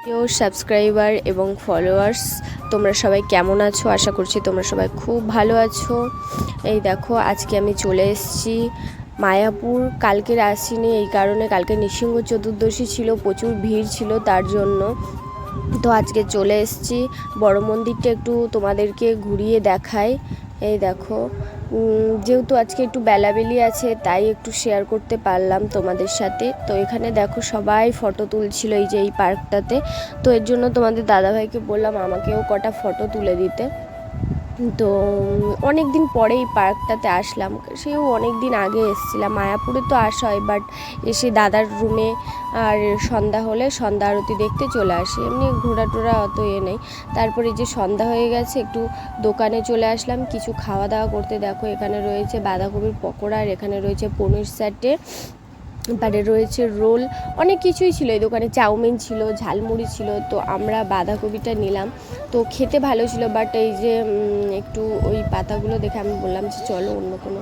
প্রিয় সাবস্ক্রাইবার এবং ফলোয়ার্স, তোমরা সবাই কেমন আছো? আশা করছি তোমরা সবাই খুব ভালো আছো। এই দেখো, আজকে আমি চলে এসেছি মায়াপুর। কালকের আসিনি এই কারণে, কালকে নৃসিংহ চতুর্দশী ছিল, প্রচুর ভিড় ছিল তার জন্য। তো আজকে চলে এসেছি, বড় মন্দিরটা একটু তোমাদেরকে ঘুরিয়ে দেখাই। এই দেখো, যেহেতু আজকে একটু বেলাবেলি আছে তাই একটু শেয়ার করতে পারলাম তোমাদের সাথে। তো এখানে দেখো সবাই ফটো তুলছিল এই যে এই পার্কটাতে। তো এর জন্য তোমাদের দাদাভাইকে বললাম আমাকেও কটা ফটো তুলে দিতে। তো অনেক দিন পরে এই পার্কটাতে আসলাম, সেও অনেক দিন আগে এসেছিলাম। মায়াপুরে তো আসা হয়, বাট এসে দাদার রুমে আর সন্ধ্যা হলে সন্ধ্যা আরতি দেখতে চলে আসি, এমনি ঘোরা টোরা অত নেই। তারপরে যে সন্ধ্যা হয়ে গেছে, একটু দোকানে চলে আসলাম কিছু খাওয়া দাওয়া করতে। দেখো এখানে রয়েছে বাঁধাকপির পকোড়া, আর এখানে রয়েছে পনির স্যাটে, এবারে রয়েছে রোল, অনেক কিছুই ছিল এই দোকানে। চাউমিন ছিল, ঝালমুড়ি ছিল। তো আমরা বাঁধাকপিটা নিলাম, তো খেতে ভালো ছিল। বাট এই যে একটু ওই পাতাগুলো দেখে আমি বললাম যে চলো অন্য কোনো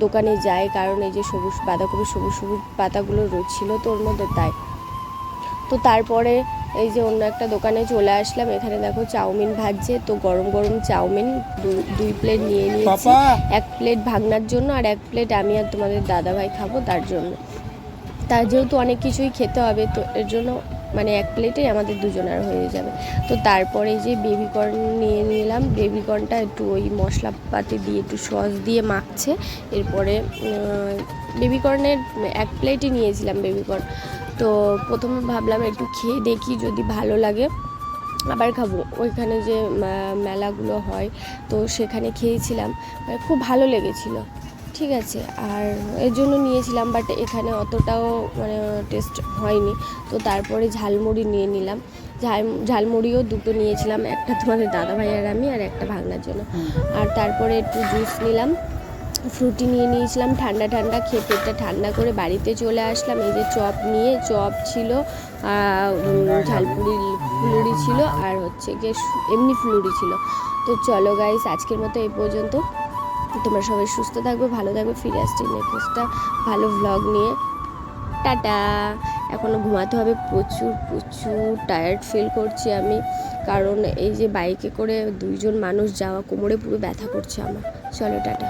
দোকানে যাই, কারণ এই যে সবুজ বাঁধাকপির সবুজ সবুজ পাতাগুলো ছিল তো ওর মধ্যে, তাই। তো তারপরে এই যে অন্য একটা দোকানে চলে আসলাম। এখানে দেখো চাউমিন ভাজছে, তো গরম গরম চাউমিন দুই প্লেট নিয়ে নিয়েছি। এক প্লেট ভাগনার জন্য আর এক প্লেট আমি আর তোমাদের দাদাভাই খাবো তার জন্য। তার যেহেতু অনেক কিছুই খেতে হবে, তো এর জন্য মানে এক প্লেটেই আমাদের দুজনের হয়ে যাবে। তো তারপরে যে বেবিকর্ন নিয়ে নিলাম। বেবিকর্নটা একটু ওই মশলাপাতি দিয়ে একটু সস দিয়ে মাখছে। এরপরে বেবিকর্নের এক প্লেটই নিয়েছিলাম বেবিকর্ন। তো প্রথমে ভাবলাম একটু খেয়ে দেখি, যদি ভালো লাগে আবার খাবো। ওইখানে যে মেলাগুলো হয় তো সেখানে খেয়েছিলাম, খুব ভালো লেগেছিলো, ঠিক আছে। আর এর জন্য নিয়েছিলাম, বাট এখানে অতটাও মানে টেস্ট হয়নি। তো তারপরে ঝালমুড়ি নিয়ে নিলাম। ঝালমুড়িও দুটো নিয়েছিলাম, একটা তোমাদের দাদাভাই আর আমি, আর একটা ভাগনার জন্য। আর তারপরে একটু জুস নিলাম, ফ্রুটি নিয়ে নিয়েছিলাম। ঠান্ডা ঠান্ডা খেয়ে পেটটা ঠান্ডা করে বাড়িতে চলে আসলাম। এই যে চপ নিয়ে, চপ ছিল, ফুলুরি ছিল, আর হচ্ছে গিয়ে এমনি ফুলুরি ছিল। তো চলো গাইস, আজকের মতো এই পর্যন্ত। তোমরা সবাই সুস্থ থাকবে, ভালো থাকবে। ফিরে আসছি নেক্সটটা ভালো ভ্লগ নিয়ে। টাটা। এখনও ঘুমাতে হবে, প্রচুর প্রচুর টায়ার্ড ফিল করছি আমি, কারণ এই যে বাইকে করে দুইজন মানুষ যাওয়া, কোমরে পুরো ব্যথা করছে আমার। চলো টাটা।